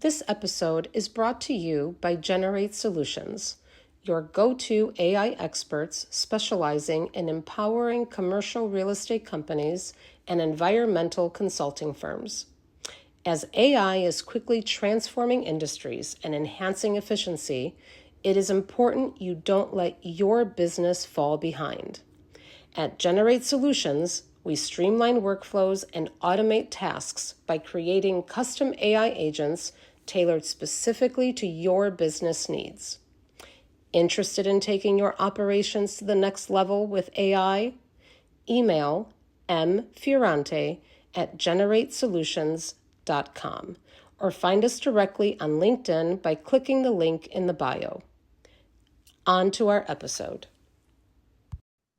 This episode is brought to you by Generate Solutions, your go-to AI experts specializing in empowering commercial real estate companies and environmental consulting firms. As AI is quickly transforming industries and enhancing efficiency, it is important you don't let your business fall behind. At Generate Solutions, we streamline workflows and automate tasks by creating custom AI agents tailored specifically to your business needs. Interested in taking your operations to the next level with AI? Email mfiorante@generatesolutions.com or find us directly on LinkedIn by clicking the link in the bio. On to our episode.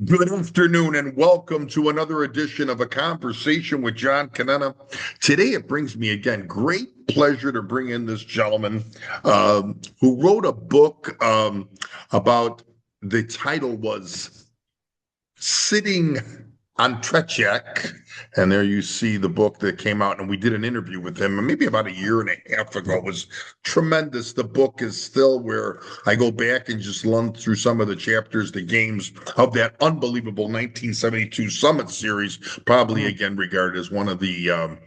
Good afternoon and welcome to another edition of A Conversation with John Conenna. Today it brings me again great pleasure to bring in this gentleman who wrote a book about, the title was Sitting on Tretiak. And there you see the book that came out, and we did an interview with him maybe about a year and a half ago. It was tremendous. The book is still where I go back and just run through some of the chapters, the games of that unbelievable 1972 Summit Series, probably again regarded as one of the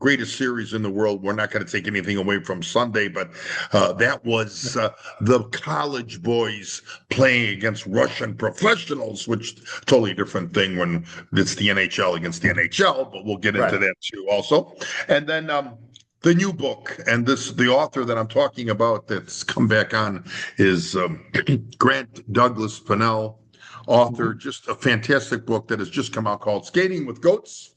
greatest series in the world. We're not going to take anything away from Sunday, but that was the college boys playing against Russian professionals, which totally different thing when it's the NHL against the NHL, but we'll get into that too also. And then the new book, and the author that I'm talking about that's come back on is Grant Douglas Pennell, author, just a fantastic book that has just come out called Skating with Goats.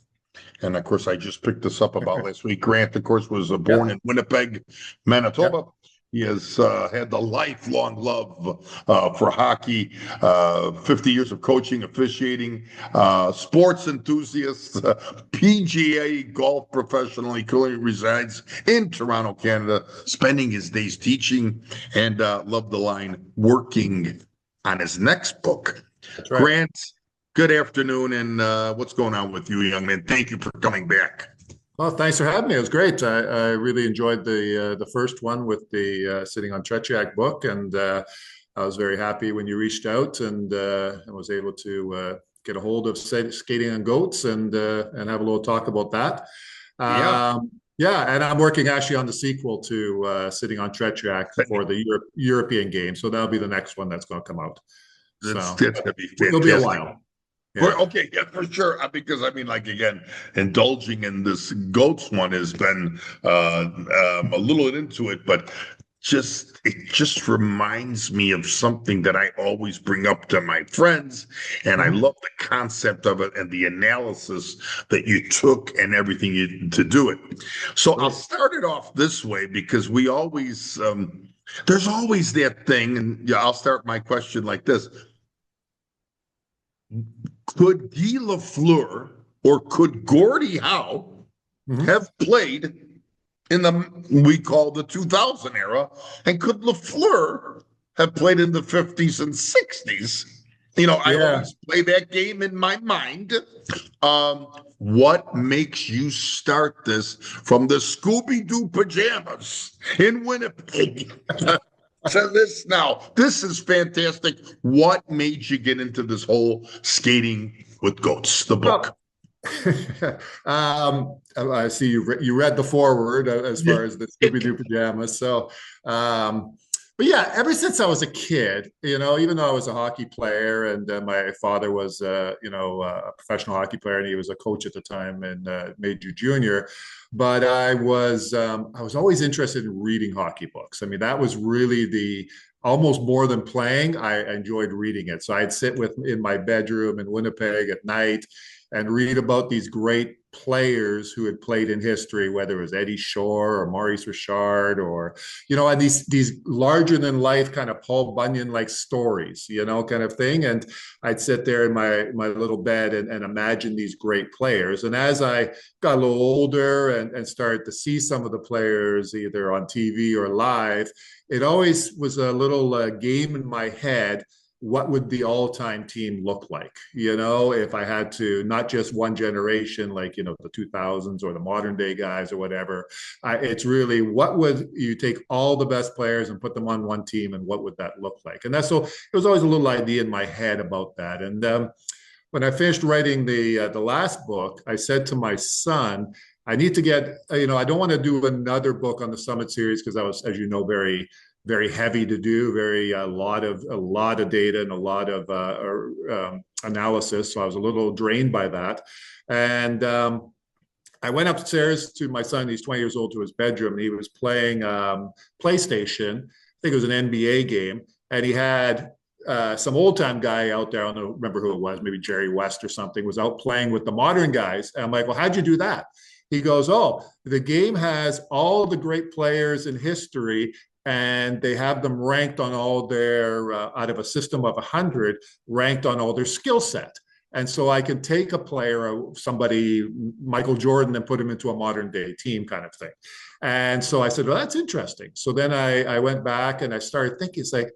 And of course, I just picked this up about last week. Grant, of course, was born in Winnipeg, Manitoba. He has had the lifelong love for hockey, 50 years of coaching, officiating, sports enthusiast, PGA golf professional. He currently resides in Toronto, Canada, spending his days teaching, and love the line, working on his next book. That's right. Grant, good afternoon, and what's going on with you, young man? Thank you for coming back. Well, thanks for having me. It was great. I really enjoyed the first one with the Sitting on Tretiak book, and I was very happy when you reached out and was able to get a hold of Skating on Goats and have a little talk about that. And I'm working actually on the sequel to Sitting on Tretiak for the European game, so that'll be the next one that's going to come out. That's going to be fantastic. It'll be a while. Yeah. Okay, yeah, for sure. Because I mean, like, again, indulging in this goats one has been a little into it, but it just reminds me of something that I always bring up to my friends, and I love the concept of it and the analysis that you took and everything to do it. So I'll start it off this way because we always there's always that thing, and I'll start my question like this. Could Guy Lafleur or could Gordie Howe have played in we call the 2000 era? And could Lafleur have played in the 50s and 60s? I always play that game in my mind. What makes you start this from the Scooby-Doo pajamas in Winnipeg? So this is fantastic. What made you get into this whole Skating with Goats, the book? I see you read the foreword as far as the Scooby-Doo pajamas. So, but yeah, ever since I was a kid, even though I was a hockey player and my father was, a professional hockey player and he was a coach at the time in Major Junior, but I was always interested in reading hockey books. I mean, that was really almost more than playing. I enjoyed reading it. So I'd sit in my bedroom in Winnipeg at night and read about these great players who had played in history, whether it was Eddie Shore or Maurice Richard or, and these larger than life kind of Paul Bunyan-like stories, kind of thing. And I'd sit there in my little bed and imagine these great players. And as I got a little older and started to see some of the players either on TV or live, it always was a little game in my head what would the all-time team look like? If I had to, not just one generation, like, the 2000s or the modern day guys or whatever. It's really, what would you take all the best players and put them on one team, and what would that look like? And that's, so it was always a little idea in my head about that. And when I finished writing the last book, I said to my son, I need to get, I don't want to do another book on the Summit series, because that was, as you know, very, very heavy to do, a lot of data and a lot of analysis. So I was a little drained by that. And I went upstairs to my son, he's 20 years old, to his bedroom, and he was playing PlayStation. I think it was an NBA game. And he had some old time guy out there, I don't remember who it was, maybe Jerry West or something, was out playing with the modern guys. And I'm like, well, how'd you do that? He goes, oh, the game has all the great players in history, and they have them ranked on all their, out of a system of 100, ranked on all their skill set. And so I can take a player, somebody, Michael Jordan, and put him into a modern day team kind of thing. And so I said, well, that's interesting. So then I went back and I started thinking, it's like,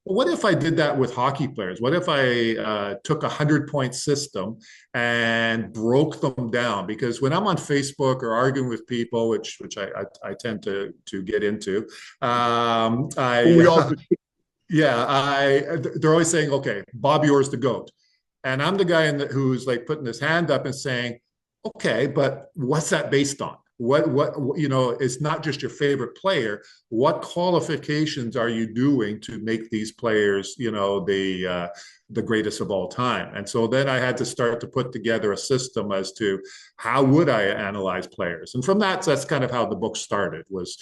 well, what if I did that with hockey players? What if I took 100-point system and broke them down? Because when I'm on Facebook or arguing with people, which I tend to get into, they're always saying, okay, Bobby Orr's the GOAT. And I'm the guy who's like putting his hand up and saying, okay, but what's that based on? What it's not just your favorite player. What qualifications are you doing to make these players, the greatest of all time? And so then I had to start to put together a system as to how would I analyze players. And from that's kind of how the book started, was,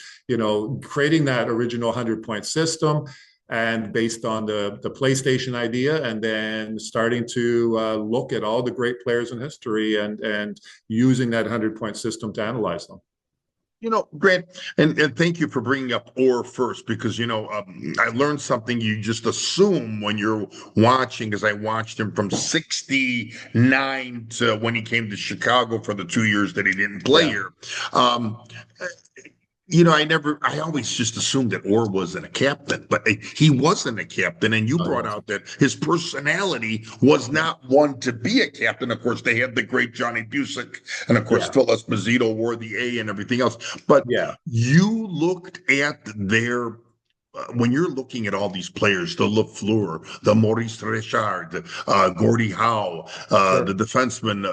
creating that original 100-point system, and based on the PlayStation idea, and then starting to look at all the great players in history and using that 100-point system to analyze them. Grant, and thank you for bringing up Orr first, because, I learned something you just assume when you're watching, because I watched him from 69 to when he came to Chicago for the 2 years that he didn't play here. I always just assumed that Orr wasn't a captain, but he wasn't a captain. And you brought out that his personality was not one to be a captain. Of course, they had the great Johnny Busick, and of course, Phil Esposito wore the A and everything else. But you looked at their when you're looking at all these players, the Lafleur, the Maurice Richard, Gordie Howe, the defenseman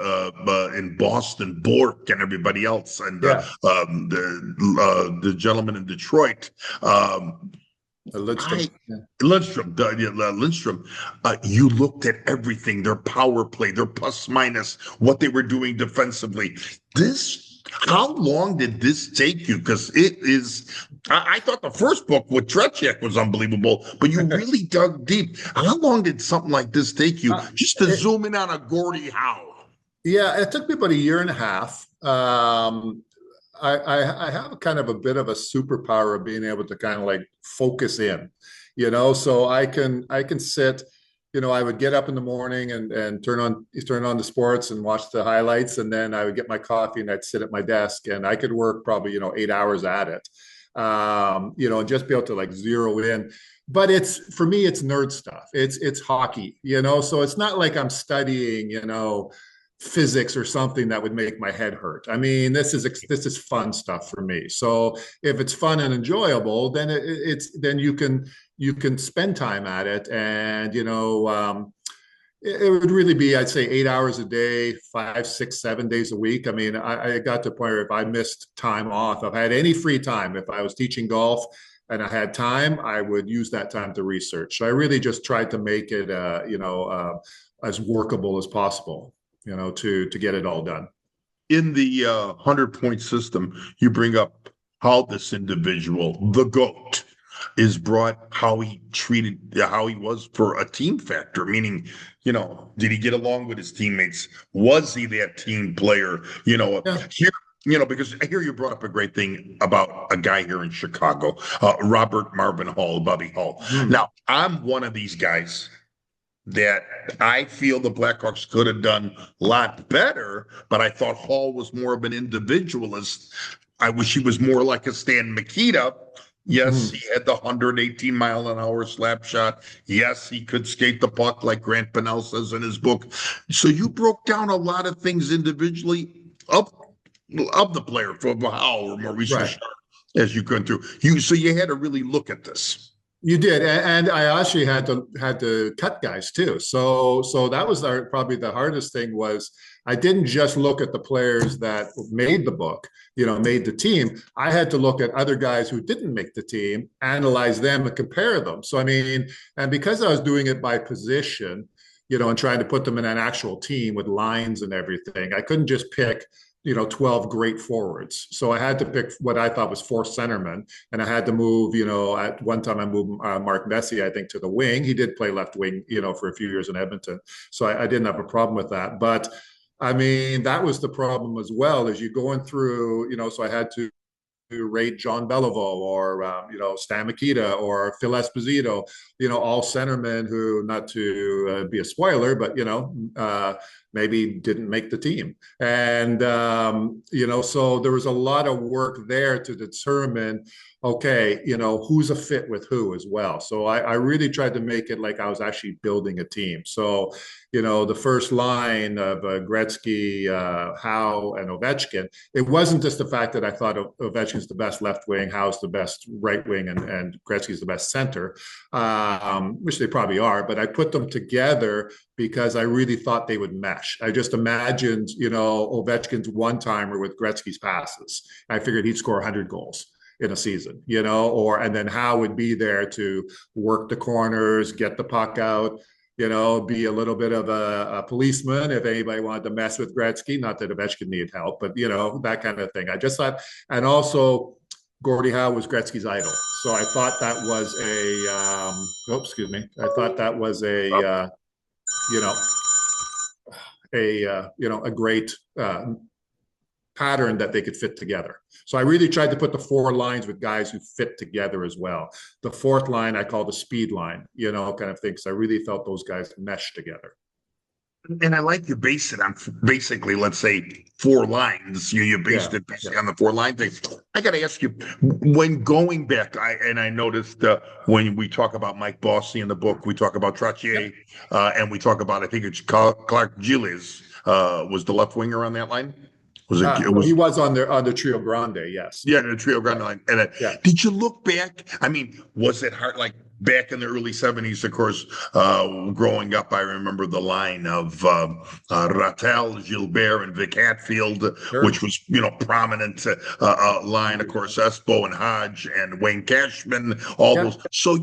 in Boston, Bork, and everybody else, and the gentleman in Detroit, Lindstrom. You looked at everything, their power play, their plus minus, what they were doing defensively. How long did this take you? Because I thought the first book with Tretiak was unbelievable, but you really dug deep. How long did something like this take you just to zoom in on a Gordie Howe? Yeah, it took me about a year and a half. I have kind of a bit of a superpower of being able to kind of like focus in, so I can sit. I would get up in the morning and turn on the sports and watch the highlights, and then I would get my coffee and I'd sit at my desk, and I could work probably 8 hours at it, and just be able to like zero in. But for me, it's nerd stuff. It's hockey, so it's not like I'm studying, physics or something that would make my head hurt. I mean, this is fun stuff for me. So if it's fun and enjoyable, then then you can spend time at it. And it would really be, I'd say, 8 hours a day, 5, 6, 7 days a week. I mean, I got to the point where if I missed time off, if I had any free time, if I was teaching golf and I had time, I would use that time to research. So I really just tried to make it as workable as possible, to get it all done. In the 100-point system, you bring up how this individual, the GOAT, is brought, how he was for a team factor, meaning, did he get along with his teammates? Was he that team player? Here, because here you brought up a great thing about a guy here in Chicago, Robert Marvin Hall, Bobby Hall. Now, I'm one of these guys that I feel the Blackhawks could have done a lot better, but I thought Hall was more of an individualist. I wish he was more like a Stan Mikita, Yes, Mhm. he had the 118-mile-an-hour slap shot. Yes, he could skate the puck, like Grant Pennell says in his book. So you broke down a lot of things individually of the player from how or Maurice Right. Richard as you went through. So you had to really look at this. You did, and I actually had to cut guys too. So that was probably the hardest thing was I didn't just look at the players that made the book, made the team. I had to look at other guys who didn't make the team, analyze them, and compare them. So I mean, and because I was doing it by position, and trying to put them in an actual team with lines and everything, I couldn't just pick 12 great forwards. So I had to pick what I thought was four centermen, and I had to move, at one time I moved Mark Messier, I think, to the wing. He did play left wing, for a few years in Edmonton. So I didn't have a problem with that. But I mean, that was the problem as well as you going through, so I had to rate John Beliveau or Stan Mikita or Phil Esposito, all centermen who, not to be a spoiler, but maybe didn't make the team. And so there was a lot of work there to determine, okay, who's a fit with who as well. So I really tried to make it like I was actually building a team. So the first line of Gretzky, Howe, and Ovechkin, it wasn't just the fact that I thought Ovechkin's the best left wing, Howe's the best right wing, and Gretzky's the best center, which they probably are, but I put them together because I really thought they would mesh. I just imagined, Ovechkin's one-timer with Gretzky's passes. I figured he'd score 100 goals in a season, and then Howe would be there to work the corners, get the puck out, be a little bit of a policeman if anybody wanted to mess with Gretzky. Not that Ovechkin needed help, but that kind of thing. I just thought, and also Gordie Howe was Gretzky's idol, so I thought that was excuse me. I thought that was you know, a great pattern that they could fit together. So I really tried to put the four lines with guys who fit together as well. The fourth line I call the speed line, kind of thing, because I really felt those guys meshed together. And I like you base it on basically, let's say, four lines. You based it basically on the four line thing. I got to ask you, when going back, I noticed when we talk about Mike Bossy in the book, we talk about Trottier, and we talk about, I think it's Clark Gilles was the left winger on that line. He was on the Trio Grande, yes. Yeah, the Trio Grande line. And did you look back? I mean, was it hard? Like back in the early 70s, of course, growing up, I remember the line of Rattel, Gilbert, and Vic Hatfield, which was, prominent line. Of course, Espo and Hodge and Wayne Cashman, all those. So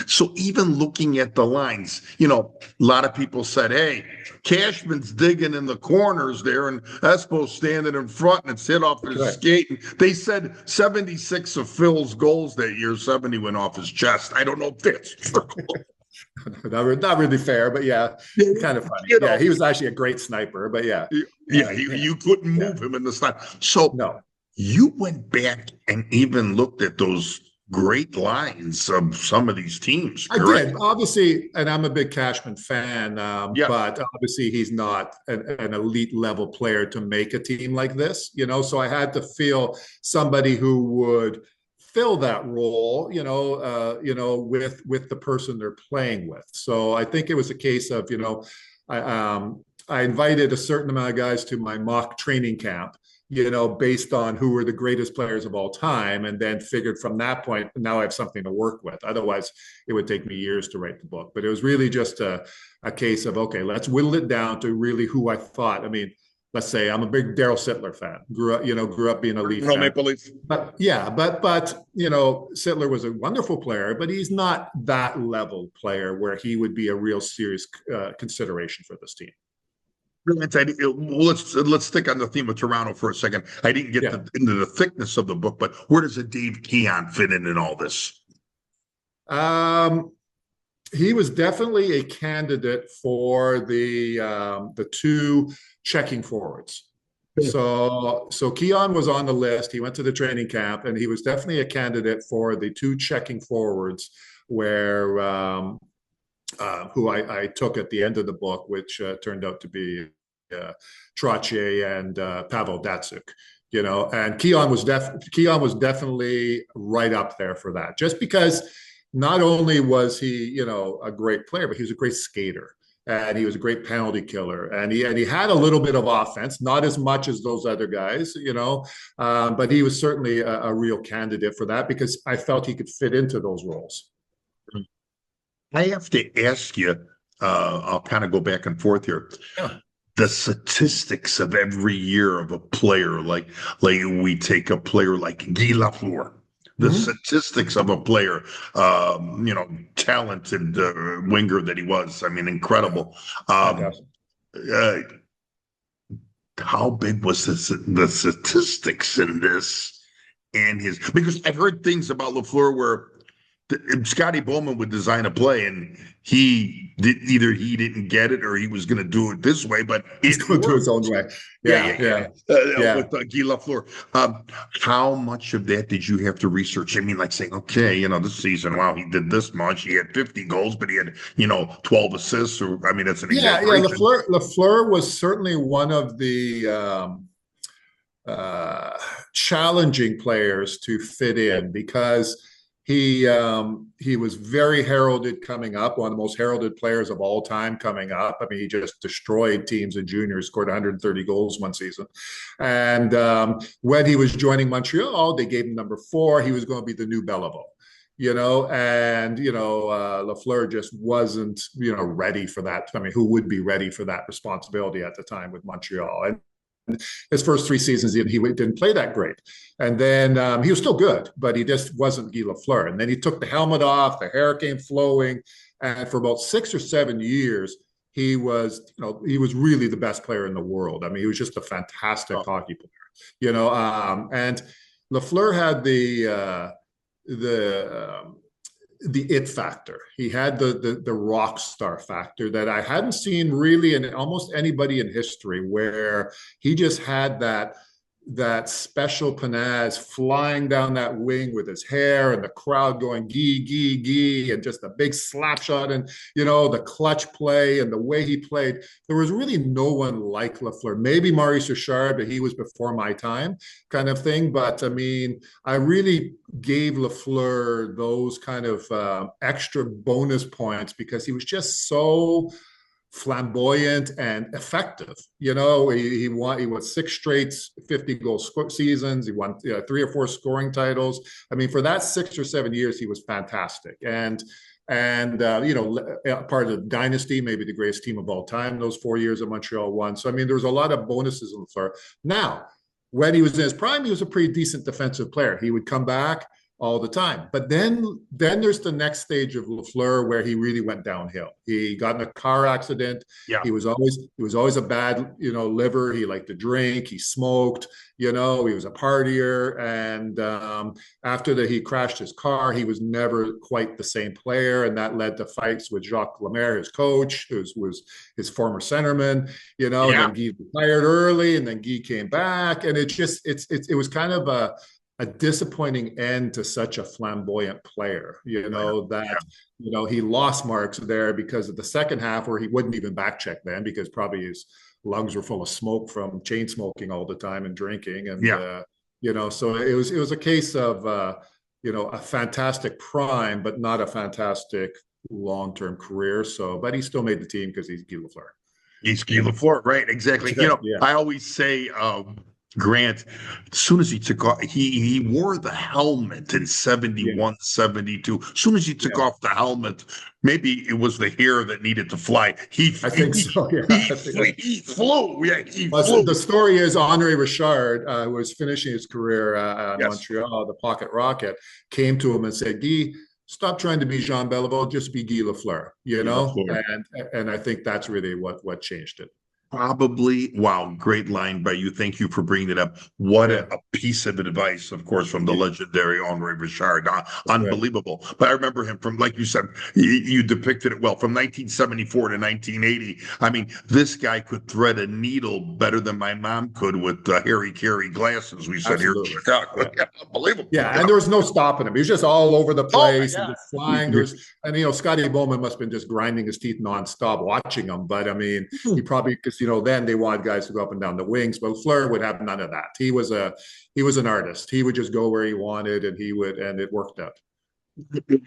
so even looking at the lines, a lot of people said, hey, Cashman's digging in the corners there, and Espo's standing in front, and it's hit off his skate. And they said 76 of Phil's goals that year, 70 went off his chest. I don't know if that's true. Not really fair, but kind of funny. Yeah, he was actually a great sniper, but you couldn't move him in the slot. So you went back and even looked at those great lines of some of these teams. Correct? I did, obviously, and I'm a big Cashman fan, but obviously he's not an elite level player to make a team like this, so I had to feel somebody who would fill that role, with the person they're playing with. So I think it was a case of, I invited a certain amount of guys to my mock training camp, based on who were the greatest players of all time, and then figured from that point, now I have something to work with. Otherwise, it would take me years to write the book. But it was really just a case of, okay, let's whittle it down to really who I thought. I mean, let's say I'm a big Daryl Sittler fan. Grew up being a Leaf fan. Maple Leaf. But Sittler was a wonderful player, but he's not that level player where he would be a real serious consideration for this team. Let's stick on the theme of Toronto for a second. I didn't get into the thickness of the book, but where does a Dave Keon fit in all this? He was definitely a candidate for the two checking forwards. So Keon was on the list. He went to the training camp, and he was definitely a candidate for the two checking forwards, where who I took at the end of the book, which turned out to be Trottier and Pavel Datsyuk. And Keon was definitely right up there for that, just because not only was he, a great player, but he was a great skater. And he was a great penalty killer, and he had a little bit of offense, not as much as those other guys, but he was certainly a real candidate for that because I felt he could fit into those roles. I have to ask you, I'll kind of go back and forth here. Yeah. The statistics of every year of a player, like we take a player like Guy Lafleur. The statistics of a player, talented winger that he was. I mean, incredible. How big was the statistics in this and his? Because I've heard things about Lafleur where Scotty Bowman would design a play and he didn't get it or he was going to do it this way, but he's going to do his own way. Yeah. With Guy Lafleur. How much of that did you have to research? I mean, like saying, okay, this season, wow, he did this much. He had 50 goals, but he had, 12 assists. Or I mean, that's an exaggeration. Lafleur was certainly one of the challenging players to fit in because he was very heralded coming up, one of the most heralded players of all time coming up. I mean, he just destroyed teams in juniors, scored 130 goals one season. And when he was joining Montreal, they gave him number 4. He was going to be the new Beliveau, Lafleur just wasn't, ready for that. I mean, who would be ready for that responsibility at the time with Montreal? And his first 3 seasons, he didn't play that great. And then he was still good, but he just wasn't Guy Lafleur. And then he took the helmet off, the hair came flowing. And for about 6 or 7 years, he was really the best player in the world. I mean, he was just a fantastic hockey player, and Lafleur had the it factor. He had the rock star factor that I hadn't seen really in almost anybody in history, where he just had that special panache flying down that wing with his hair and the crowd going gee, gee, gee, and just a big slap shot and, the clutch play and the way he played. There was really no one like Lafleur. Maybe Maurice Richard, but he was before my time kind of thing. But I mean, I really gave Lafleur those kind of extra bonus points because he was just so flamboyant and effective. He won 6 straight 50-goal seasons. He won 3 or 4 scoring titles. I mean, for that 6 or 7 years, he was fantastic. And part of the dynasty, maybe the greatest team of all time, those 4 years that Montreal won. So, I mean, there was a lot of bonuses in Lafleur. Now, when he was in his prime, he was a pretty decent defensive player. He would come back all the time. But then there's the next stage of Lafleur where he really went downhill. He got in a car accident. Yeah. He was always a bad, liver. He liked to drink. He smoked. He was a partier. And after that, he crashed his car. He was never quite the same player, and that led to fights with Jacques Lemaire, his coach, who was his former centerman. And then Guy retired early, and then Guy came back, and it was kind of a disappointing end to such a flamboyant player, he lost marks there because of the second half where he wouldn't even back check then because probably his lungs were full of smoke from chain smoking all the time and drinking. And, so it was a case of, a fantastic prime, but not a fantastic long-term career. But he still made the team because he's Guy Lafleur. He's Guy Lafleur, right? Exactly. I always say, Grant, as soon as he took off, he wore the helmet in 71, 72. As soon as he took off the helmet, maybe it was the hair that needed to fly. He flew. He flew. The story is Henri Richard, who was finishing his career at Montreal, the Pocket Rocket, came to him and said, Guy, stop trying to be Jean Beliveau, just be Guy Lafleur, And I think that's really what changed it. Probably, wow, great line by you. Thank you for bringing it up. What a piece of advice, of course, from the legendary Henri Richard. Unbelievable. Right. But I remember him from, like you said, you depicted it well, from 1974 to 1980. I mean, this guy could thread a needle better than my mom could with Harry Carey glasses, we said. Absolutely. Here in Chicago. Yeah. Unbelievable. Yeah, and there was no stopping him. He was just all over the place and just flying. And Scotty Bowman must have been just grinding his teeth nonstop watching him. But I mean, he probably, because then they wanted guys to go up and down the wings, but Fleur would have none of that. He was an artist. He would just go where he wanted, and it worked out.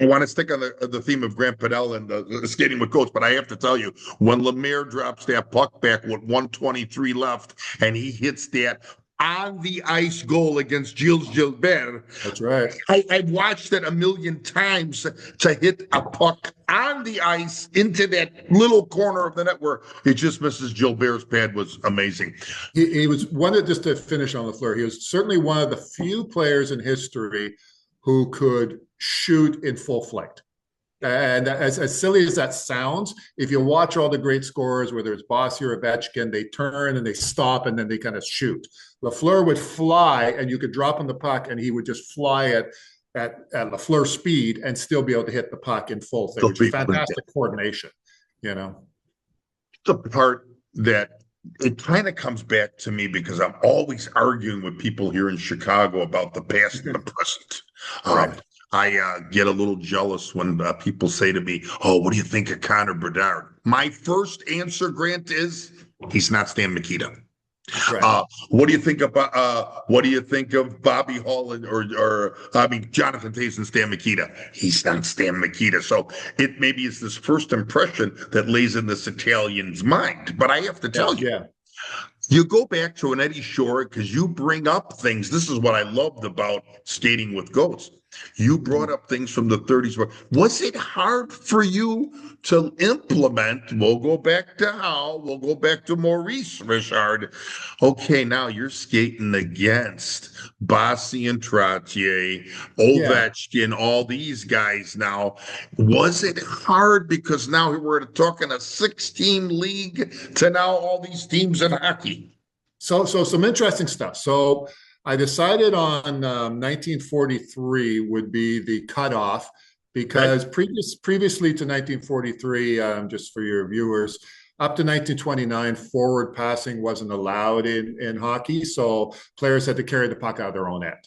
I want to stick on the theme of Grant Pennell and the skating with goats, but I have to tell you, when Lemaire drops that puck back with 1:23 left, and he hits that on the ice goal against Gilles Gilbert. That's right. I've watched it a million times to hit a puck on the ice into that little corner of the net where it just misses Gilbert's pad was amazing. He was just to finish on Lafleur, he was certainly one of the few players in history who could shoot in full flight. And as silly as that sounds, if you watch all the great scorers, whether it's Bossy or Ovechkin, they turn and they stop and then they kind of shoot. Lafleur would fly, and you could drop him the puck, and he would just fly at Lafleur speed and still be able to hit the puck in full thing, which is fantastic coordination. The part that it kind of comes back to me because I'm always arguing with people here in Chicago about the past and the present. Right. I get a little jealous when people say to me, "Oh, what do you think of Connor Bedard?" My first answer, Grant, is he's not Stan Mikita. Right. What do you think of Bobby Hull or Jonathan Toews and Stan Mikita? He's not Stan Mikita. So it maybe is this first impression that lays in this Italian's mind. But I have to tell you, you go back to an Eddie Shore because you bring up things. This is what I loved about Skating with Goats. You brought up things from the 30s. Was it hard for you to implement? We'll go back to Hal. We'll go back to Maurice Richard. Okay, now you're skating against Bossy and Trottier, Ovechkin, all these guys now. Was it hard because now we're talking a 6-team league to now all these teams in hockey? So some interesting stuff. So I decided on 1943 would be the cutoff because previously to 1943, just for your viewers, up to 1929, forward passing wasn't allowed in hockey. So players had to carry the puck out of their own end,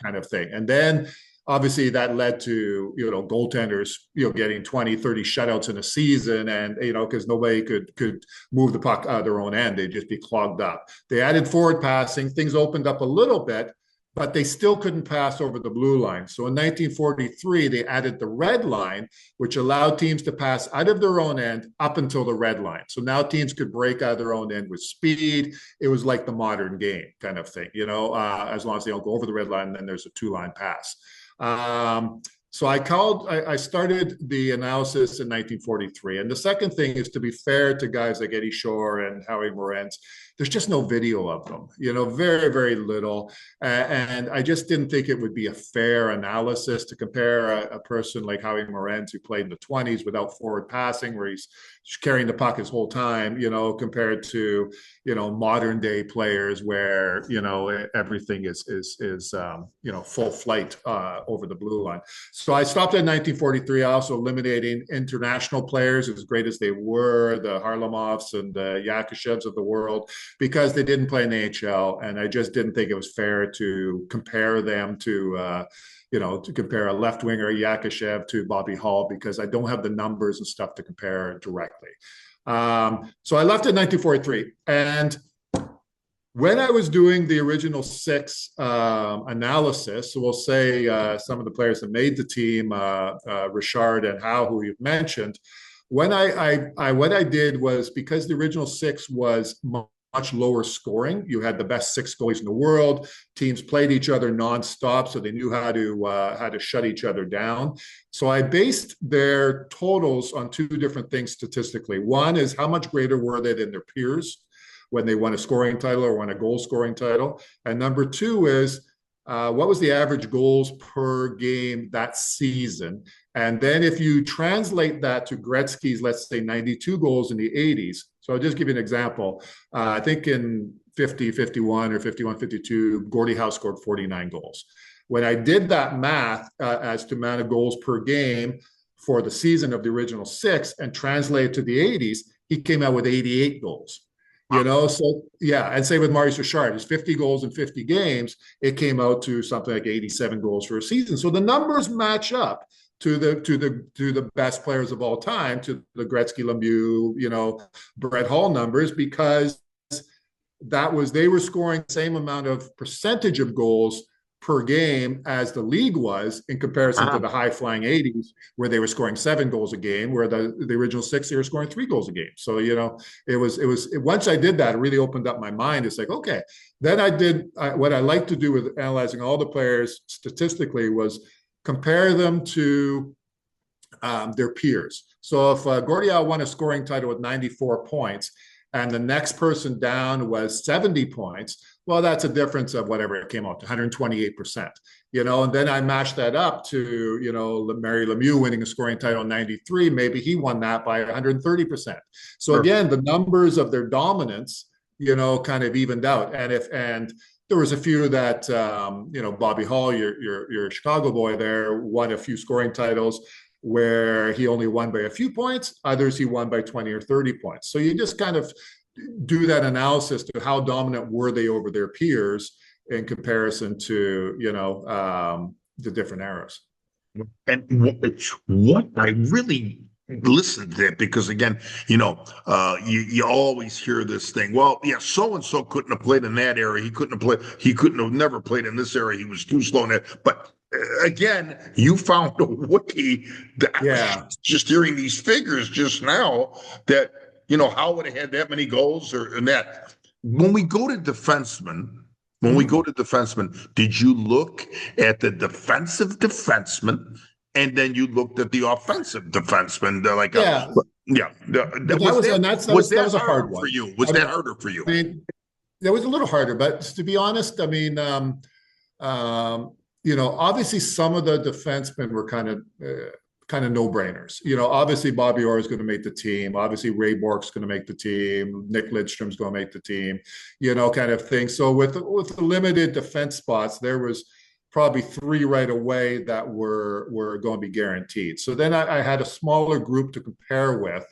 kind of thing. And then obviously that led to, goaltenders, getting 20, 30 shutouts in a season. And, because nobody could move the puck out of their own end. They'd just be clogged up. They added forward passing. Things opened up a little bit, but they still couldn't pass over the blue line. So in 1943, they added the red line, which allowed teams to pass out of their own end up until the red line. So now teams could break out of their own end with speed. It was like the modern game kind of thing, as long as they don't go over the red line, then there's a 2-line pass. So I started the analysis in 1943. And the second thing is, to be fair to guys like Eddie Shore and Howie Morenz, there's just no video of them, very, very little. And I just didn't think it would be a fair analysis to compare a person like Howie Morenz, who played in the 20s without forward passing, where he's carrying the puck his whole time, compared to, modern day players where, everything is full flight over the blue line. So I stopped at 1943, also eliminating international players, as great as they were, the Harlamovs and the Yakushevs of the world, because they didn't play in the NHL. And I just didn't think it was fair to compare them to compare a left winger, Yakushev, to Bobby Hull, because I don't have the numbers and stuff to compare directly. So I left in 1943. And when I was doing the original 6 analysis, so we'll say some of the players that made the team, Richard and Howe, who you've mentioned, what I did was, because the original 6 was much lower scoring, you had the best 6 goalies in the world. Teams played each other nonstop, so they knew how to shut each other down. So I based their totals on 2 different things statistically. One is, how much greater were they than their peers when they won a scoring title or won a goal scoring title? And number 2 is, what was the average goals per game that season? And then if you translate that to Gretzky's, let's say 92 goals in the 80s. So I'll just give you an example. I think in 50, 51 or 51, 52, Gordie Howe scored 49 goals. When I did that math as to amount of goals per game for the season of the original 6 and translated to the 80s, he came out with 88 goals. So and same with Maurice Richard, his 50 goals in 50 games, it came out to something like 87 goals for a season. So the numbers match up, to the best players of all time, to the Gretzky, Lemieux, Brett Hall numbers, because they were scoring the same amount of percentage of goals per game as the league was, in comparison to the high flying 80s, where they were scoring 7 goals a game, where the original 6, they were scoring 3 goals a game. So, it was once I did that, it really opened up my mind. It's like, okay, then what I like to do with analyzing all the players statistically was compare them to their peers. So if Gordie won a scoring title with 94 points, and the next person down was 70 points, well, that's a difference of whatever it came out to, 128%. And then I matched that up to, Mary Lemieux winning a scoring title in 93. Maybe he won that by 130%. So again, the numbers of their dominance, kind of evened out. And there was a few that, Bobby Hall, your Chicago boy there, won a few scoring titles where he only won by a few points. Others he won by 20 or 30 points. So you just kind of do that analysis to how dominant were they over their peers in comparison to, the different eras. And what I really listen to that, because again, you always hear this thing. Well, yeah, so and so couldn't have played in that era. He couldn't have never played in this era. He was too slow in it. But again, you found a wiki that just hearing these figures just now that how would have had that many goals or that. When we go to defensemen, did you look at the defensive defenseman? And then you looked at the offensive defenseman. That was a hard one for you. Was that harder for you? I mean, that was a little harder, but to be honest, I mean, obviously some of the defensemen were kind of no-brainers. Obviously Bobby Orr is going to make the team. Obviously Ray Bourque's going to make the team. Nick Lidstrom's going to make the team. Kind of thing. So with the limited defense spots, there was probably 3 right away that were going to be guaranteed. So then I had a smaller group to compare with.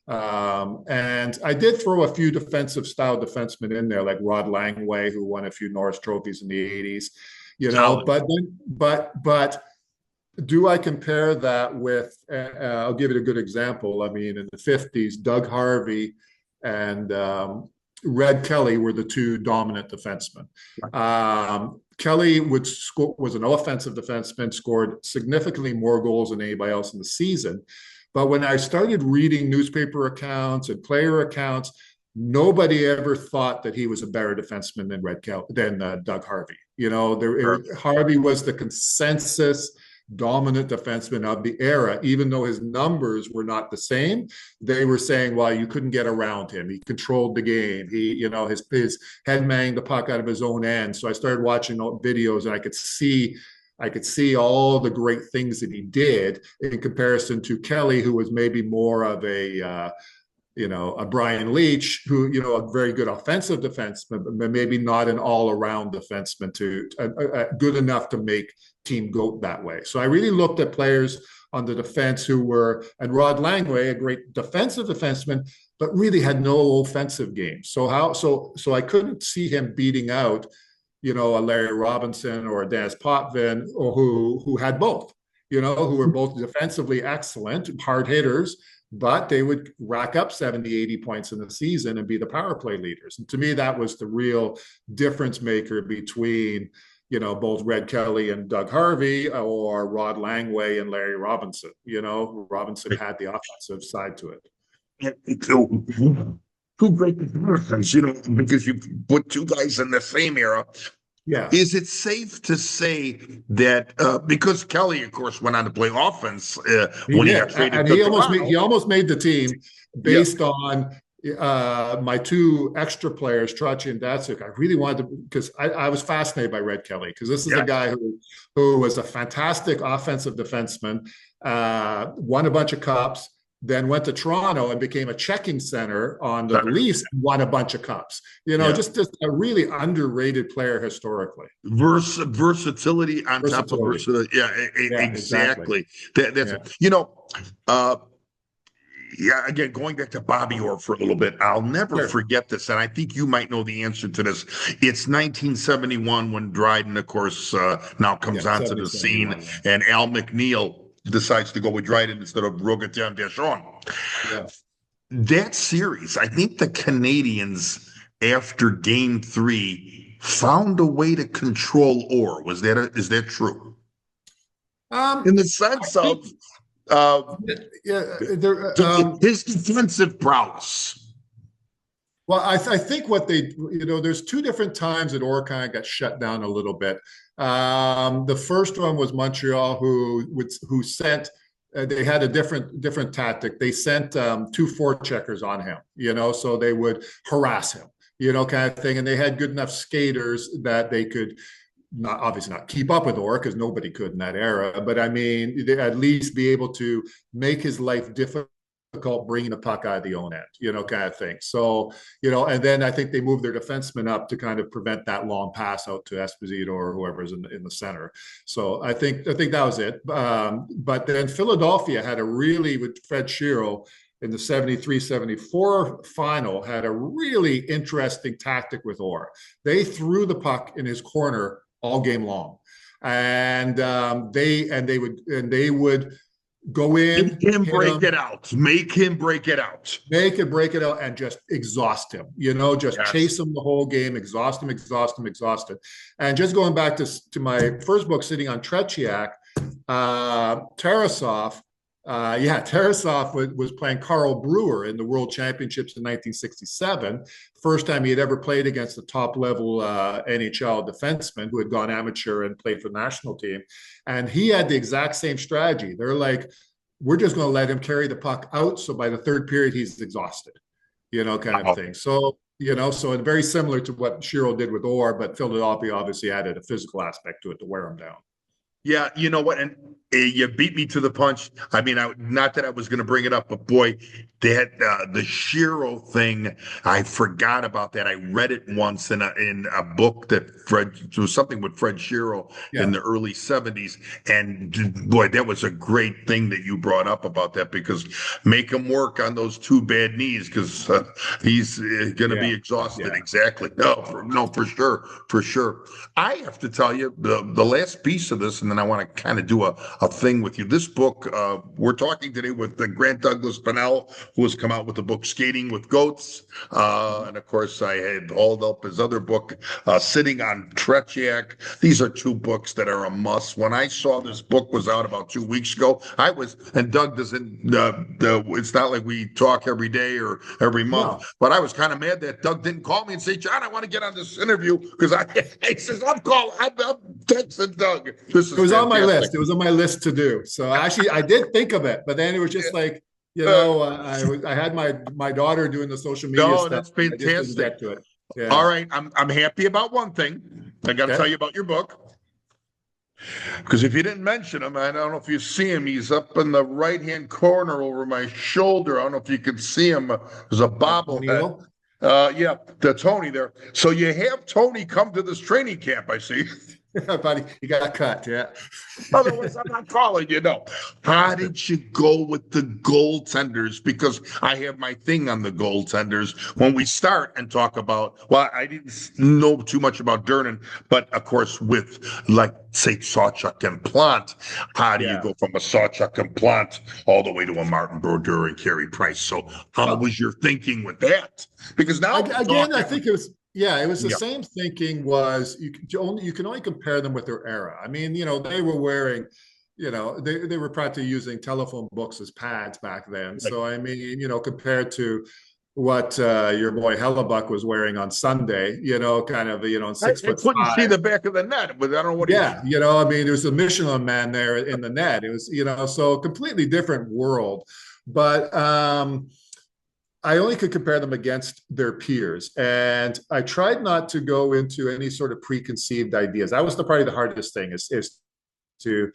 And I did throw a few defensive style defensemen in there, like Rod Langway, who won a few Norris trophies in the 80s, but do I compare that with, I'll give it a good example. I mean, in the 50s, Doug Harvey and Red Kelly were the 2 dominant defensemen. Kelly was an offensive defenseman, scored significantly more goals than anybody else in the season. But when I started reading newspaper accounts and player accounts, nobody ever thought that he was a better defenseman than Doug Harvey. Harvey was the consensus dominant defenseman of the era, even though his numbers were not the same. They were saying, well, you couldn't get around him. He controlled the game. He, his head banged the puck out of his own end. So I started watching videos, and I could see all the great things that he did in comparison to Kelly, who was maybe more of a Brian Leach, who, a very good offensive defenseman, but maybe not an all-around defenseman good enough to make team go that way. So I really looked at players on the defense and Rod Langway, a great defensive defenseman, but really had no offensive game. So I couldn't see him beating out, a Larry Robinson or a Dennis Potvin, or who had both, who were both defensively excellent, hard hitters, but they would rack up 70, 80 points in the season and be the power play leaders. And to me, that was the real difference maker between, both Red Kelly and Doug Harvey, or Rod Langway and Larry Robinson. Robinson had the offensive side to it. Two great comparisons, because you put 2 guys in the same era. Yeah. Is it safe to say that because Kelly, of course, went on to play offense when he got traded to Toronto? He almost made the team based on my 2 extra players, Trotty and Datsuk. I really wanted to, because I was fascinated by Red Kelly, because this is a guy who was a fantastic offensive defenseman, won a bunch of cups, then went to Toronto and became a checking center on the Leafs and won a bunch of cups. Just a really underrated player historically. Versatility on top of versatility. Yeah, exactly. Again, going back to Bobby Orr for a little bit, I'll never forget this, and I think you might know the answer to this. It's 1971 when Dryden, of course, now comes onto the scene, and Al McNeil decides to go with Dryden instead of Rogatien Deschamps. Yeah. That series, I think the Canadians, after Game 3, found a way to control Orr. Is that true? In the sense I think, of uh, yeah, there, his defensive prowess. well, I think what they, there's two different times that Orr kind of got shut down a little bit. The first one was Montreal, who sent. They had a different tactic. They sent two forecheckers on him, so they would harass him, kind of thing. And they had good enough skaters that they could obviously not keep up with Orr, because nobody could in that era. But I mean, they at least be able to make his life difficult bringing the puck out of the own end, kind of thing. So, and then I think they moved their defensemen up to kind of prevent that long pass out to Esposito or whoever's in the center. So I think that was it. But then Philadelphia had with Fred Shero in the 73-74 final, had a really interesting tactic with Orr. They threw the puck in his corner all game long. And they would go in, Make him break it out, and just exhaust him, just chase him the whole game, exhaust him. And just going back to my first book, Sitting on Tretiak, Tarasov, Tarasov was playing Carl Brewer in the World Championships in 1967. First time he had ever played against a top-level NHL defenseman who had gone amateur and played for the national team. And he had the exact same strategy. They're like, we're just going to let him carry the puck out, so by the third period, he's exhausted, kind of thing. So, so it's very similar to what Shero did with Orr, but Philadelphia obviously added a physical aspect to it to wear him down. Yeah, you know what? And you beat me to the punch. I mean, not that I was going to bring it up, but boy, the Shero thing, I forgot about that. I read it once in a book that it was something with Fred Shero in the early 70s. And boy, that was a great thing that you brought up about that, because make him work on those two bad knees, because he's going to be exhausted. Yeah. Exactly. No, for sure. I have to tell you the last piece of this, and then I want to kind of do a thing with you. This book, we're talking today with Grant Pennell, who has come out with the book Skating with Goats. And of course, I had hauled up his other book, Sitting on Tretiak. These are two books that are a must. When I saw this book was out about 2 weeks ago, and Doug doesn't, it's not like we talk every day or every month, but I was kind of mad that Doug didn't call me and say, John, I want to get on this interview, because he says, I'm texting Doug. It was on my list. It was on my list to do. So actually, I did think of it, but then it was just like, I had my daughter doing the social media stuff. That's fantastic. To it. Yeah. All right, I'm happy about one thing. I got to tell you about your book, because if you didn't mention him, I don't know if you see him. He's up in the right-hand corner over my shoulder. I don't know if you can see him. There's a bobblehead. The Tony there. So you have Tony come to this training camp, I see. Buddy, you got cut, Otherwise, I'm not calling you. No. How did you go with the goaltenders? Because I have my thing on the goaltenders when we start and talk about. Well, I didn't know too much about Durnan, but of course, with say Sawchuk and Plant, how do you go from a Sawchuk and Plant all the way to a Martin Brodeur and Carey Price? So how was your thinking with that? Because now again, I think it was. Yeah, it was the same thinking. Was you can only compare them with their era. I mean, they were wearing, they were practically using telephone books as pads back then. Right. So I mean, compared to what your boy Hellebuck was wearing on Sunday, kind of, 6 foot. I couldn't see the back of the net, but I don't know what. Yeah, I mean, there was a Michelin man there in the net. It was, so completely different world, but. I only could compare them against their peers. And I tried not to go into any sort of preconceived ideas. That was probably the hardest thing is to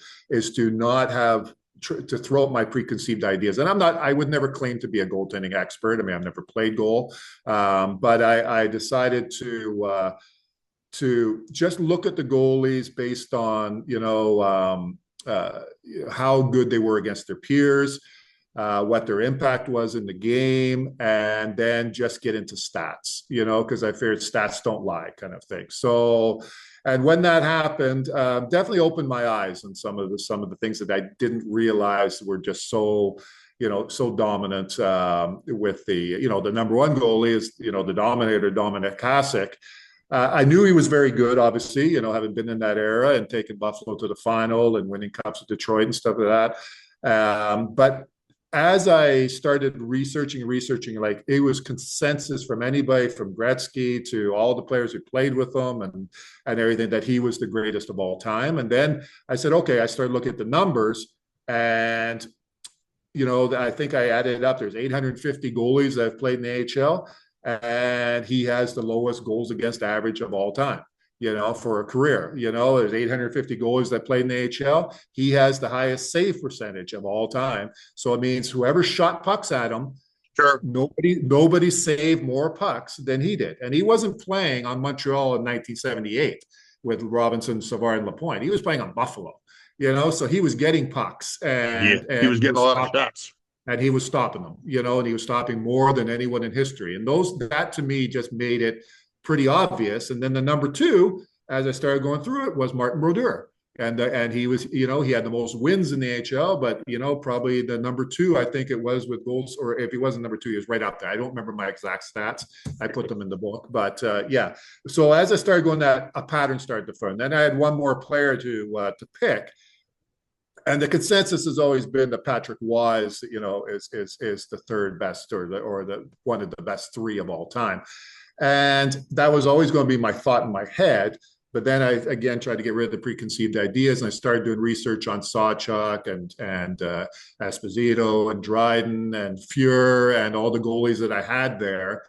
not have to throw out my preconceived ideas. And I would never claim to be a goaltending expert. I mean, I've never played goal. But I decided to just look at the goalies based on, how good they were against their peers, what their impact was in the game, and then just get into stats, because I figured stats don't lie, kind of thing. So, And when that happened, definitely opened my eyes on some of the things that I didn't realize were just so, so dominant with the number one goalie is, the dominator, Dominic Hasek. I knew he was very good, obviously, having been in that era and taken Buffalo to the final and winning cups with Detroit and stuff like that. But as I started researching, like it was consensus from anybody from Gretzky to all the players who played with him and everything that he was the greatest of all time. And then I said, okay, I started looking at the numbers and, I think I added up. There's 850 goalies that have played in the AHL and he has the lowest goals against average of all time. For a career. There's 850 goalies that played in the AHL. He has the highest save percentage of all time. So it means whoever shot pucks at him, Sure. Nobody saved more pucks than he did. And he wasn't playing on Montreal in 1978 with Robinson, Savard, and Lapointe. He was playing on Buffalo, so he was getting pucks. And he was getting a lot of shots. And he was stopping them, and he was stopping more than anyone in history. And that to me just made it pretty obvious. And then the number two, as I started going through it, was Martin Brodeur. And he was, he had the most wins in the AHL, but, probably the number two, I think it was with goals, or if he wasn't number two, he was right up there. I don't remember my exact stats. I put them in the book, but yeah. So as I started going that, a pattern started to form. Then I had one more player to pick. And the consensus has always been that Patrick Waugh is the third best or the one of the best three of all time. And that was always going to be my thought in my head. But then I, again, tried to get rid of the preconceived ideas. And I started doing research on Sawchuk and Esposito and Dryden and Fuhr and all the goalies that I had there.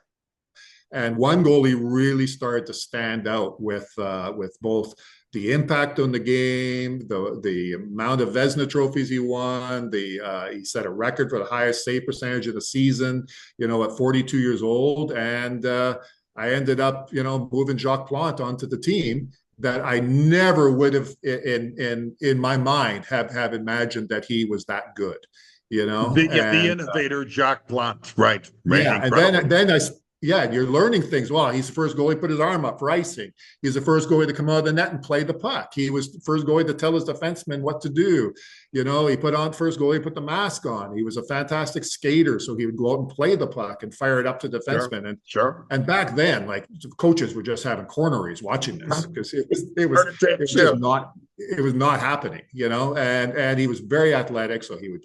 And one goalie really started to stand out with both the impact on the game, the amount of Vezina trophies he won. He set a record for the highest save percentage of the season, at 42 years old. And I ended up, moving Jacques Plante onto the team that I never would have in my mind have imagined that he was that good, The innovator, Jacques Plante, right? Yeah, and then you're learning things. Well, he's the first goalie to put his arm up for icing. He's the first goalie to come out of the net and play the puck. He was the first goalie to tell his defenseman what to do. He put the mask on. He was a fantastic skater, so he would go out and play the puck and fire it up to defensemen. Sure. And back then, like coaches were just having corneries watching this because it was not happening. And he was very athletic, so he would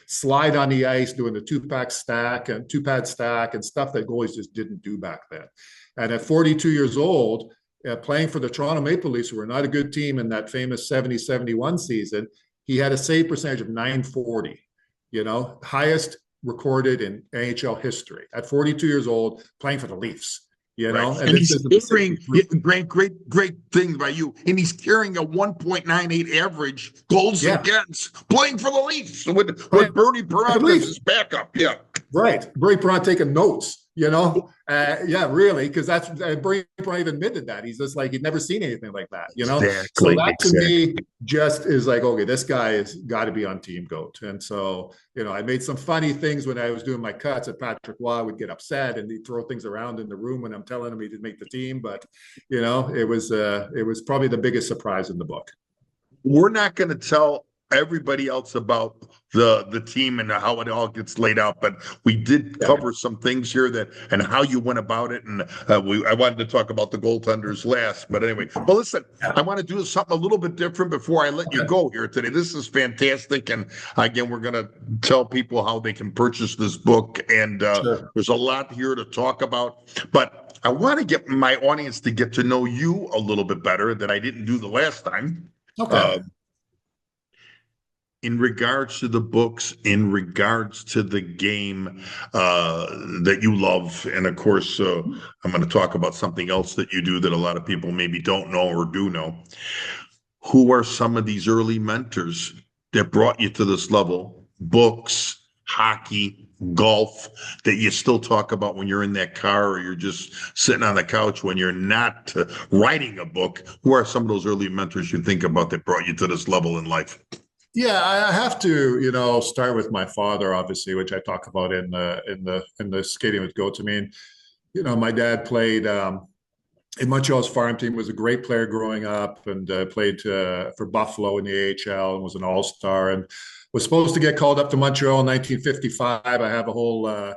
slide on the ice doing the two-pad stack and stuff that goalies just didn't do back then. And at 42 years old, playing for the Toronto Maple Leafs, who were not a good team in that famous 70-71 season, he had a save percentage of .940, highest recorded in NHL history at 42 years old, playing for the Leafs. Right. And he's carrying great thing by you. And he's carrying a 1.98 average goals against, playing for the Leafs with Bernie Perron as his backup. Yeah. Right. Bernie Perron taking notes. Really, because that's Bernie Perron even admitted that. He's just like, he'd never seen anything like that, Exactly. So that to me just is like, okay, this guy has got to be on Team GOAT. And so, I made some funny things when I was doing my cuts at Patrick Waugh would get upset and he'd throw things around in the room when I'm telling him he didn't make the team. But, it was probably the biggest surprise in the book. We're not going to tell everybody else about the team and how it all gets laid out, but we did cover some things here and how you went about it, and I wanted to talk about the goaltenders last, but anyway. Well, listen, I want to do something a little bit different before I let you go here today. This is fantastic, and again, we're going to tell people how they can purchase this book, and there's a lot here to talk about, but I want to get my audience to get to know you a little bit better that I didn't do the last time. Okay. In regards to the books, in regards to the game that you love, and of course, I'm going to talk about something else that you do that a lot of people maybe don't know or do know. Who are some of these early mentors that brought you to this level? Books, hockey, golf, that you still talk about when you're in that car or you're just sitting on the couch when you're not writing a book. Who are some of those early mentors you think about that brought you to this level in life? Yeah, I have to, start with my father, obviously, which I talk about in the Skating with Goats. I mean, my dad played in Montreal's farm team, was a great player growing up, and played for Buffalo in the AHL and was an all-star, and was supposed to get called up to Montreal in 1955. I have a whole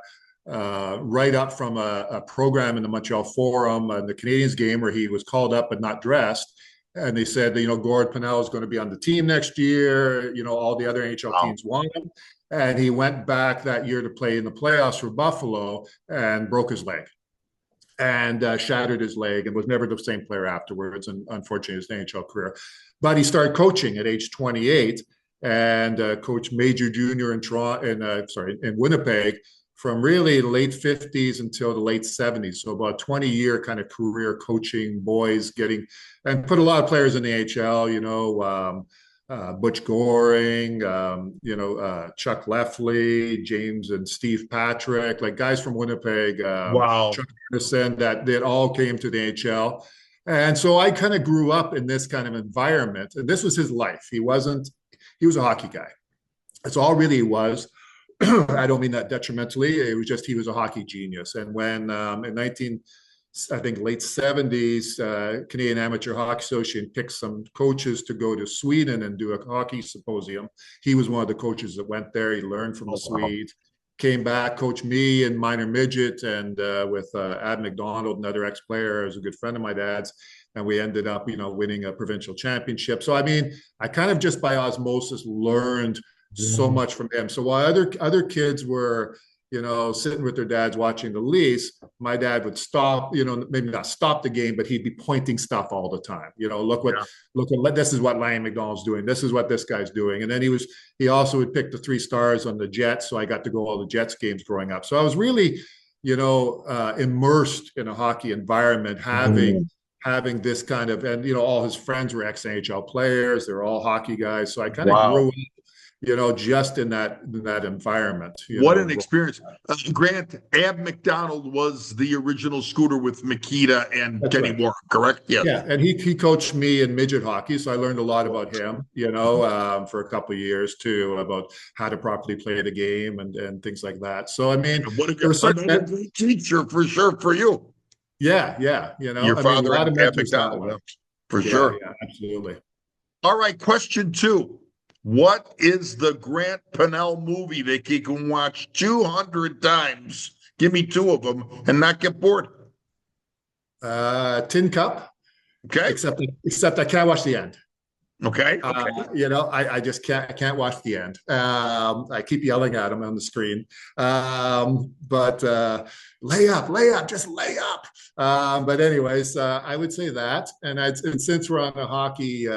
write-up from a program in the Montreal Forum in the Canadiens game where he was called up but not dressed. And they said that, Grant Pennell is going to be on the team next year. All the other NHL Wow. teams want him. And he went back that year to play in the playoffs for Buffalo and broke his leg and shattered his leg and was never the same player afterwards. And unfortunately, his NHL career. But he started coaching at age 28 and coached major junior in in Winnipeg from really the late 50s until the late 70s. So about a 20-year kind of career coaching boys, and put a lot of players in the AHL, Butch Goring, Chuck Leffley, James and Steve Patrick, like guys from Winnipeg, Wow. Chuck Anderson, that all came to the AHL. And so I kind of grew up in this kind of environment. And this was his life. He was a hockey guy. That's all really he was. I don't mean that detrimentally. It was just he was a hockey genius. And when in late 70s, Canadian Amateur Hockey Association picked some coaches to go to Sweden and do a hockey symposium. He was one of the coaches that went there. He learned from the Swedes, came back, coached me in minor midget, and with Ad McDonald, another ex-player, who's a good friend of my dad's. And we ended up, winning a provincial championship. So, I kind of just by osmosis learned so much from him. So while other kids were, sitting with their dads watching the Leafs, my dad would stop, maybe not stop the game, but he'd be pointing stuff all the time. Look at this is what Ryan McDonald's doing. This is what this guy's doing. And then he also would pick the 3 stars on the Jets. So I got to go all the Jets games growing up. So I was really, immersed in a hockey environment, having this kind of, and all his friends were ex-NHL players. They're all hockey guys. So I kind of grew up, just in that environment. What an experience. Grant, Ab McDonald was the original Scooter with Makita and That's Kenny right. Warren, correct? Yes. Yeah, and he coached me in midget hockey, so I learned a lot about him, for a couple of years too, about how to properly play the game and things like that. So, What a great teacher for sure for you. Yeah. Your father, a lot of Ab mentors McDonald, for yeah, sure. Yeah, absolutely. All right, question 2. What is the Grant Pennell movie that you can watch 200 times? Give me 2 of them and not get bored. Tin Cup. Okay. Except I can't watch the end. Okay. I just can't watch the end. I keep yelling at him on the screen. But lay up, just lay up. But anyways, I would say that. And since we're on a hockey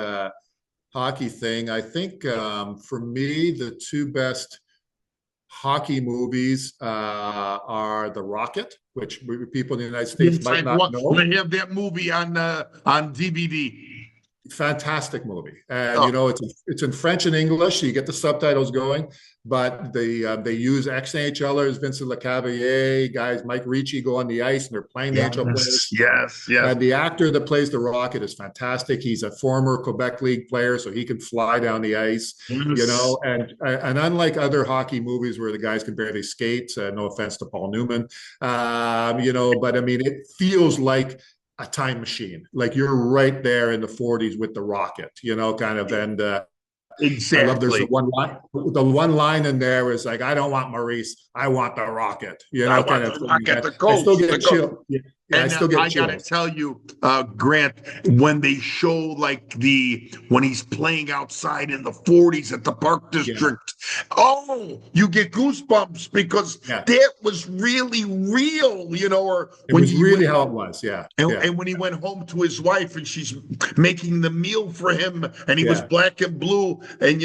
thing, I think for me, the 2 best hockey movies are The Rocket, which people in the United States might not know. They have that movie on DVD. Fantastic movie, and it's in French and English, so you get the subtitles going. But they use ex-NHLers, Vincent Lecavalier, guys, Mike Ricci go on the ice, and they're playing the NHL players. Yes. And the actor that plays the Rocket is fantastic. He's a former Quebec League player, so he can fly down the ice. Yes. And unlike other hockey movies where the guys can barely skate, no offense to Paul Newman, but it feels like a time machine. Like you're right there in the 40s with the Rocket, and Exactly. I love there's the one line in there is like, I don't want Maurice, I want the Rocket. I still get chills. I gotta tell you, Grant, when they show when he's playing outside in the 40s at the Park District, you get goosebumps because that was really real, or when it was really how it was, And when he went home to his wife and she's making the meal for him, and he was black and blue, and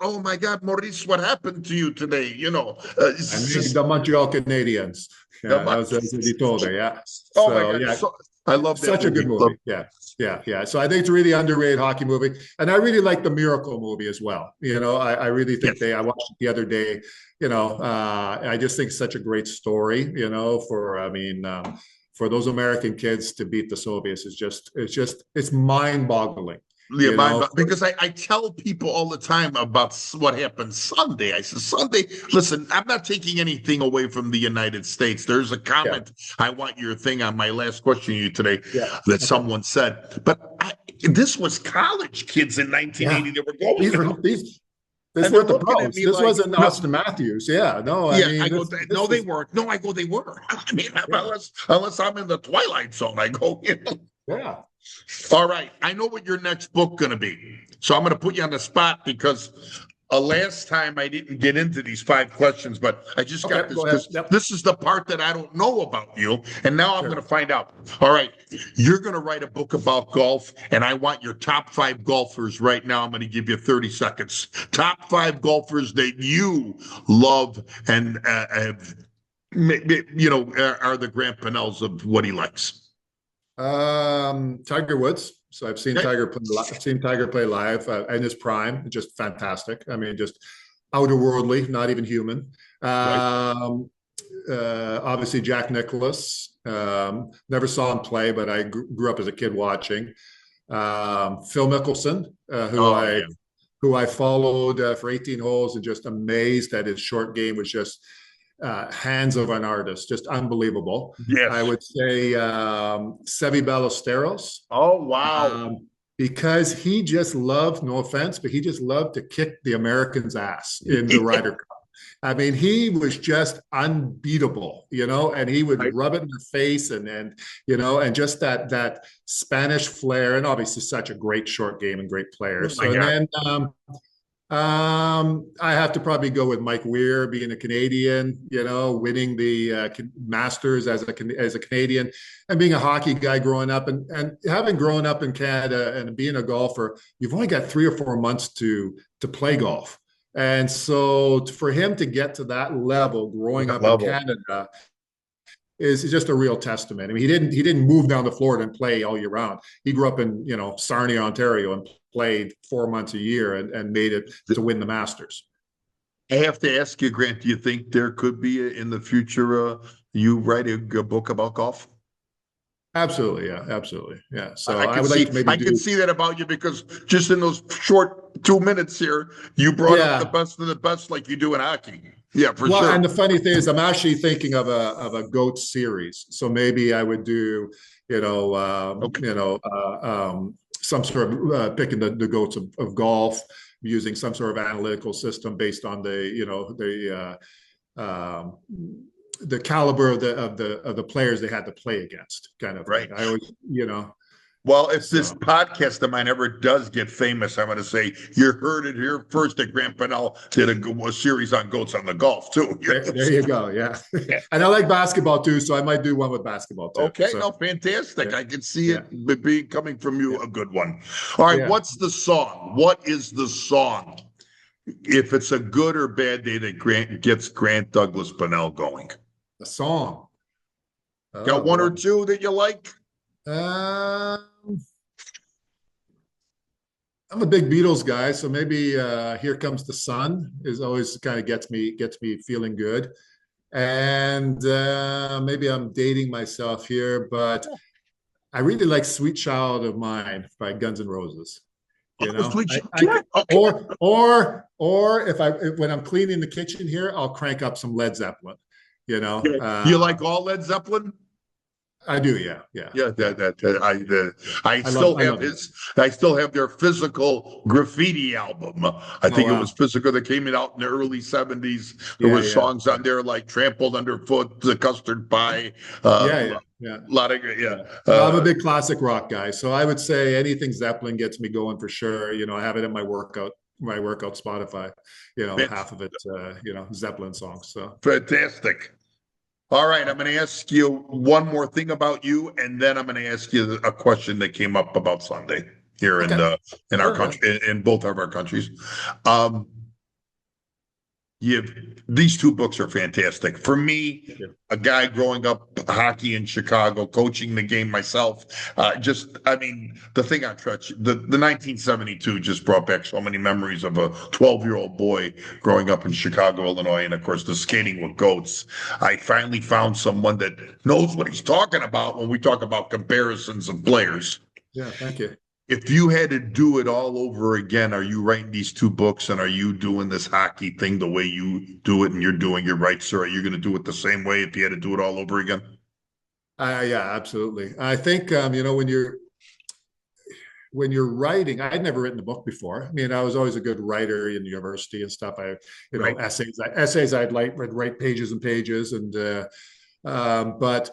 oh my God, Maurice, what happened to you today? The Montreal Canadiens. That was what he told her. Yeah. Oh my God. So, I love that. Such a good movie. Yeah. So I think it's a really underrated hockey movie, and I really like the Miracle movie as well. I really think I watched it the other day. I just think it's such a great story. For those American kids to beat the Soviets it's mind-boggling. Yeah, because I tell people all the time about what happened Sunday. I said, Sunday, listen, I'm not taking anything away from the United States. There's a Yeah, comment, I want your thing on my last question to you today yeah, that okay, someone said, but this was college kids in 1980 yeah. that were going These to were them. these And they're weren't the looking at pros. me This like, wasn't no, Austin Matthews. Yeah, no, I yeah, mean I go, no, this they was weren't. No, I go, they were. I mean, yeah, unless I'm in the twilight zone, I go, yeah. All right. I know what your next book going to be. So I'm going to put you on the spot because last time I didn't get into these 5 questions, but I just Okay, got this go ahead. because Yep, this is the part that I don't know about you. And now I'm going to sure. find out. All right. You're going to write a book about golf, and I want your top 5 golfers right now. I'm going to give you 30 seconds. Top 5 golfers that you love and have, are the Grant Pennells of what he likes. Tiger Woods. So I've seen Okay. Tiger play. I've seen Tiger play live in his prime. Just fantastic. I mean, just outerworldly, not even human. Right. Obviously, Jack Nicklaus. Never saw him play, but I grew up as a kid watching. Phil Mickelson, Oh, yeah. who I followed for 18 holes, and just amazed that his short game was just hands of an artist, just unbelievable. I Yes. would say Seve Ballesteros, Oh, wow. because he just loved, no offense, but he just loved to kick the Americans' ass in the Ryder Cup. I mean, he was just unbeatable, and he would Right. rub it in their face, and just that Spanish flair, and obviously such a great short game and great player. Oh, my So, and God. then I have to probably go with Mike Weir, being a Canadian, winning the Masters as a Canadian, and being a hockey guy growing up, and having grown up in Canada and being a golfer, you've only got 3 or 4 months to play golf. And so for him to get to that level growing That up in level. Canada is just a real testament. I mean, he didn't move down to Florida and play all year round. He grew up in, Sarnia, Ontario, and played 4 months a year and made it to win the Masters. I have to ask you, Grant, do you think there could be in the future you write a book about golf? Absolutely, yeah, absolutely, yeah. So I I can would like see to maybe I can do, see that about you because just in those short 2 minutes here, you brought up the yeah. best of the best like you do in hockey. Yeah, for Well, sure. and the funny thing is, I'm actually thinking of a goat series. So maybe I would do, Okay. some sort of picking the goats of golf, using some sort of analytical system based on the caliber of the players they had to play against, kind of thing. Right. I always, Well, if this so podcast of mine ever does get famous, I'm going to say you heard it here first that Grant Pennell did a series on goats on the golf too. there you go. Yeah. Yeah. And I like basketball too, so I might do one with basketball too. Okay, So no, fantastic. yeah, I can see yeah, it being coming from you, yeah, a good one. All right, yeah. what's the song? What is the song? If it's a good or bad day that Grant gets Grant Douglas Pennell going. A song. Got Oh one or boy. two that you like? Um, I'm a big Beatles guy, so maybe "Here Comes the Sun" is always kind of gets me feeling good. And maybe I'm dating myself here, but I really like "Sweet Child of Mine" by Guns N' Roses. You Oh, know, sweet. I Yeah, could, okay. or when I'm cleaning the kitchen here, I'll crank up some Led Zeppelin. You know, Yeah. You like all Led Zeppelin? I do. Yeah, yeah, Yeah, yeah. I I love still I have love that. I still have their physical graffiti album. I Oh think it was wow. physical that came out in the early 70s. There Yeah, were yeah, songs on there like Trampled Underfoot, The Custard Pie, yeah, a yeah, yeah. lot of yeah. Yeah. No, I'm a big classic rock guy, so I would say anything Zeppelin gets me going for sure. I have it in my workout Spotify. Half of it, Zeppelin songs. So Fantastic. All right, I'm going to ask you one more thing about you, and then I'm going to ask you a question that came up about Sunday here okay, in our sure, yeah. country, in both of our countries. Um, these 2 books are fantastic. For me, Thank you. a guy growing up hockey in Chicago, coaching the game myself, I mean, the thing on Trutch, the 1972 just brought back so many memories of a 12-year-old boy growing up in Chicago, Illinois, and of course, the skating with goats. I finally found someone that knows what he's talking about when we talk about comparisons of players. Yeah, thank you. If you had to do it all over again, are you writing these two books and are you doing this hockey thing the way you do it and you're doing it right, sir? Are you going to do it the same way if you had to do it all over again? Yeah, absolutely. I think when you're writing, I'd never written a book before. I mean, I was always a good writer in university and stuff. Right. Essays would write pages and pages, and but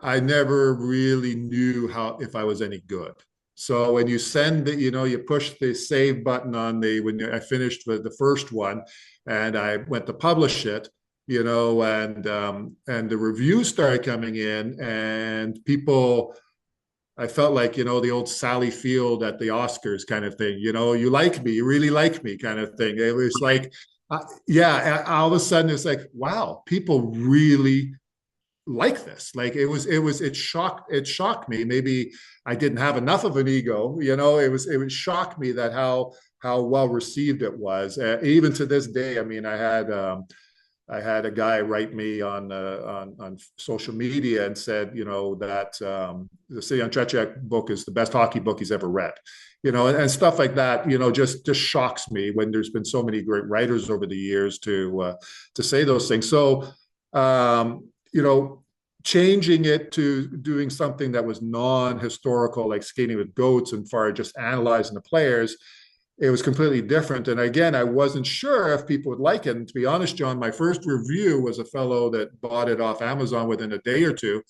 I never really knew how if I was any good. So when you send it, you push the save button on I finished the first one, and I went to publish it, and the reviews started coming in, and people. I felt like, the old Sally Field at the Oscars kind of thing, you like me, you really like me kind of thing. It was like, yeah, all of a sudden it's like, wow, people really like this. Like it shocked me. Maybe I didn't have enough of an ego, it shocked me that how well received it was. Even to this day, I mean, I had a guy write me on social media and said, that the City on Tretiak book is the best hockey book he's ever read, and stuff like that. Just shocks me when there's been so many great writers over the years to say those things. So, changing it to doing something that was non-historical, like Skating with Goats, and far just analyzing the players, it was completely different. And again, I wasn't sure if people would like it. And to be honest, John, my first review was a fellow that bought it off Amazon within a day or two.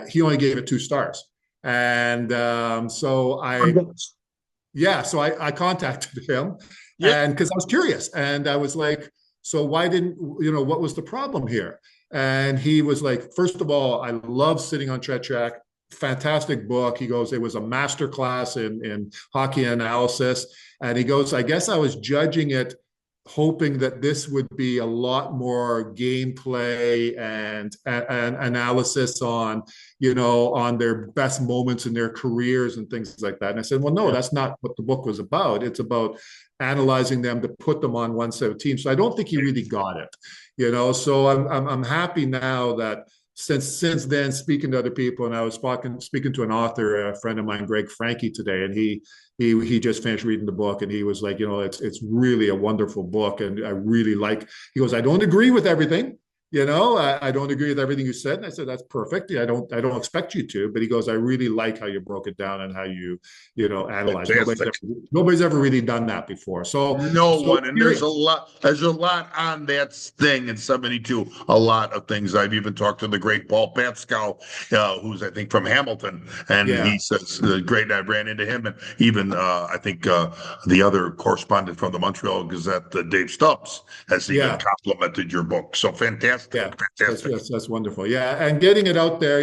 He only gave it 2 stars. And so I contacted him, Yeah. and because I was curious, and I was like, so why didn't, what was the problem here? And he was like, first of all, I love Sitting on Tretiak. Fantastic book. He goes, it was a master class in hockey analysis. And he goes, I guess I was judging it, hoping that this would be a lot more gameplay and analysis on, on their best moments in their careers and things like that. And I said, well, no, that's not what the book was about. It's about analyzing them to put them on one set of teams. So I don't think he really got it, So I'm happy now that since then, speaking to other people, and I was speaking to an author, a friend of mine, Greg Frankie, today, and he just finished reading the book, and he was like, it's really a wonderful book, and I really like. He goes, I don't agree with everything, I don't agree with everything you said, and I said that's perfect. I don't expect you to, but he goes, I really like how you broke it down and how you analyze. Nobody's ever really done that before. So no one, and there's a lot on that thing in 72. A lot of things. I've even talked to the great Paul Pascal, who's I think from Hamilton, and he says great. I ran into him, and even I think the other correspondent from the Montreal Gazette, Dave Stubbs, has even complimented your book. So fantastic. Yeah, fantastic. that's wonderful. Yeah, and getting it out there,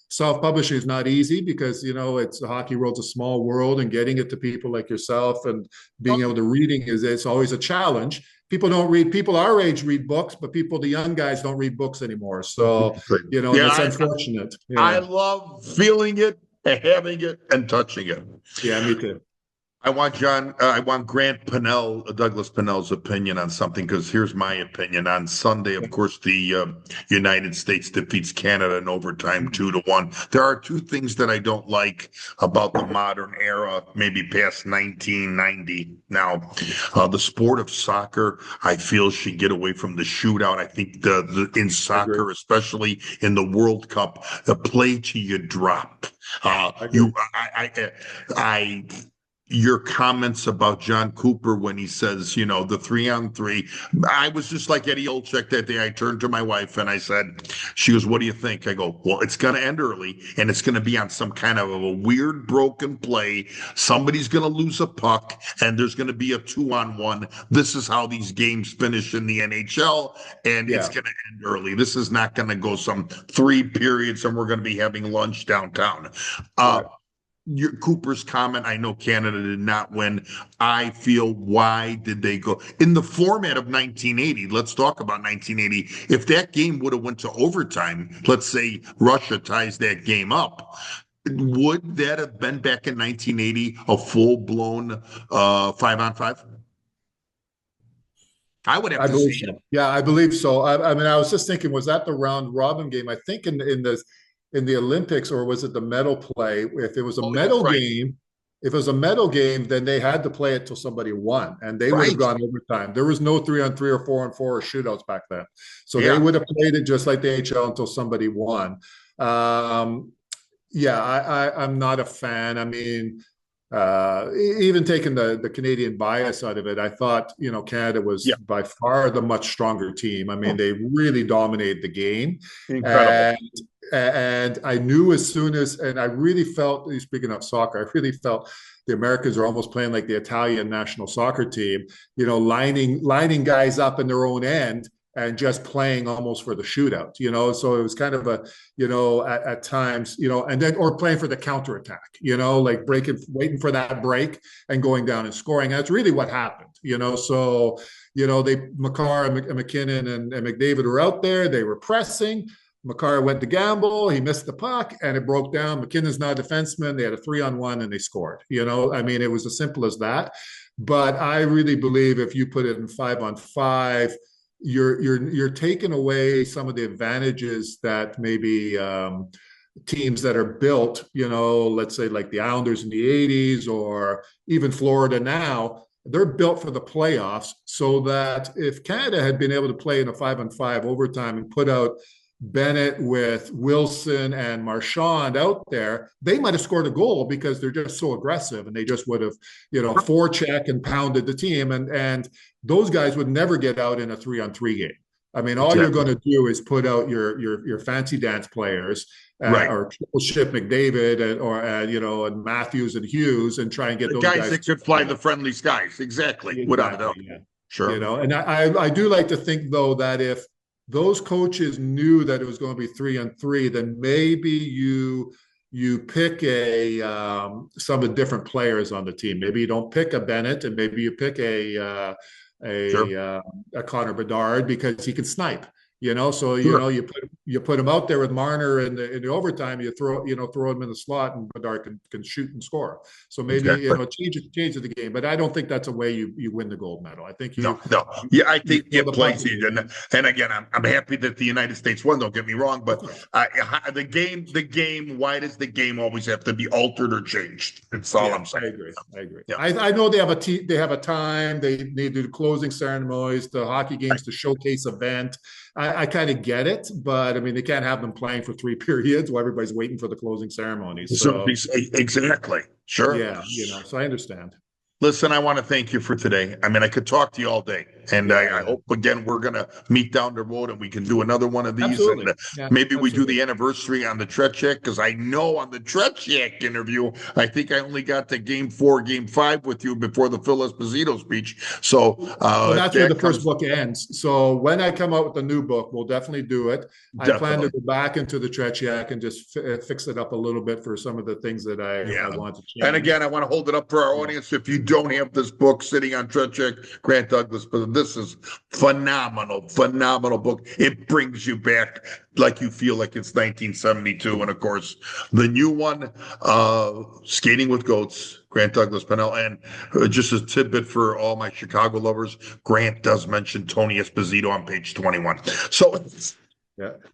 self-publishing is not easy because it's the hockey world's a small world, and getting it to people like yourself and being able to reading it's always a challenge. People don't read. People our age read books, but the young guys don't read books anymore. So it's unfortunate. I love feeling it, having it, and touching it. Yeah, me too. I want Grant Pennell, Douglas Pennell's opinion on something, because here's my opinion. On Sunday, of course, the United States defeats Canada in overtime 2-1. There are two things that I don't like about the modern era, maybe past 1990. Now, the sport of soccer, I feel should get away from the shootout. I think in soccer, especially in the World Cup, the play till you drop. Your comments about John Cooper when he says, the 3-on-3. I was just like Eddie Olczyk that day. I turned to my wife and I said, she goes, what do you think? I go, well, it's going to end early, and it's going to be on some kind of a weird broken play. Somebody's going to lose a puck, and there's going to be a 2-on-1. This is how these games finish in the NHL, and it's going to end early. This is not going to go some 3 periods, and we're going to be having lunch downtown. Your Cooper's comment, I know Canada did not win. I feel, why did they go in the format of 1980? Let's talk about 1980. If that game would have went to overtime, let's say Russia ties that game up, would that have been back in 1980 a full-blown 5-on-5? I would have to see it. Yeah, I believe so. I mean, I was just thinking, was that the round robin game? I think in in the Olympics, or was it the medal play? If it was a Oh, medal right. game, if it was a medal game, then they had to play it till somebody won, and they would have Right. gone overtime. There was no 3-on-3 or 4-on-4 or shootouts back then, so they Yeah. would have played it just like the HL until somebody won. Yeah, I'm not a fan. I mean, even taking the Canadian bias out of it, I thought, Canada was Yeah. by far the much stronger team. I mean, they really dominated the game. Incredible. And I knew as soon as, and I really felt, speaking of soccer, I really felt the Americans are almost playing like the Italian national soccer team, lining guys up in their own end and just playing almost for the shootout, so it was kind of a, at times, and then, or playing for the counterattack, like waiting for that break and going down and scoring. That's really what happened, so, Makar and McKinnon and McDavid were out there, they were pressing. Makar went to gamble, he missed the puck, and it broke down. McKinnon's not a defenseman. They had a 3-on-1 and they scored. I mean, it was as simple as that. But I really believe if you put it in 5-on-5, you're taking away some of the advantages that maybe teams that are built, let's say like the Islanders in the 80s or even Florida now, they're built for the playoffs, so that if Canada had been able to play in a 5-on-5 overtime and put out Bennett with Wilson and Marchand out there, they might have scored a goal because they're just so aggressive, and they just would have, forecheck and pounded the team, and those guys would never get out in a 3-on-3 game. I mean, all you're going to do is put out your fancy dance players, Right. or triple shift McDavid and Matthews and Hughes, and try and get The those guys that could fly the friendly skies. Exactly. Without a doubt. Yeah. Sure. And I do like to think, though, that if those coaches knew that it was going to be 3-on-3, then maybe you pick some of the different players on the team. Maybe you don't pick a Bennett, and maybe you pick a Connor Bedard, because he can snipe. So Sure. you put him out there with Marner in the overtime. You throw him in the slot, and Bedard can shoot and score. So maybe changes the game. But I don't think that's a way you win the gold medal. I think no. Yeah, I think it plays it. And again, I'm happy that the United States won. Don't get me wrong, but the game. Why does the game always have to be altered or changed? That's all I'm saying. I agree. Yeah. I know they have a time. They need to do closing ceremonies, the hockey games, to showcase event. I kind of get it, but I mean, they can't have them playing for 3 periods while everybody's waiting for the closing ceremonies. So exactly. Sure. Yeah, so I understand. Listen, I want to thank you for today. I mean, I could talk to you all day, and I hope, again, we're going to meet down the road and we can do another one of these. Absolutely. And maybe we do the anniversary on the Tretiak, because I know on the Tretiak interview, I think I only got to game 4, game 5 with you before the Phil Esposito speech. So that's where the first book ends. So when I come out with the new book, we'll definitely do it. I plan to go back into the Tretiak and just fix it up a little bit for some of the things that I want to change. And again, I want to hold it up for our audience. If you don't have this book sitting on Tretiak, Grant Douglas, but this is phenomenal book. It brings you back like you feel like it's 1972. And of course, the new one, Skating with Goats, Grant Douglas Pennell. And just a tidbit for all my Chicago lovers, Grant does mention Tony Esposito on page 21. So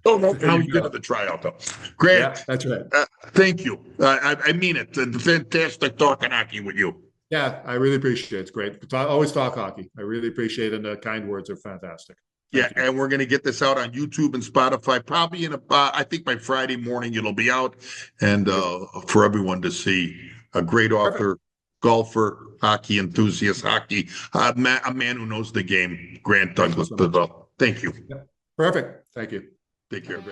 don't know how you get to the tryout, though. Grant, that's right. Thank you. I mean it. Fantastic talking hockey with you. Yeah, I really appreciate it. It's great. Always talk hockey. I really appreciate it, and the kind words are fantastic. Thank you. And we're going to get this out on YouTube and Spotify probably in I think by Friday morning it'll be out, and for everyone to see. A great author, golfer, hockey enthusiast, a man who knows the game, Grant Douglas. Thank you. Perfect. Thank you. Take care.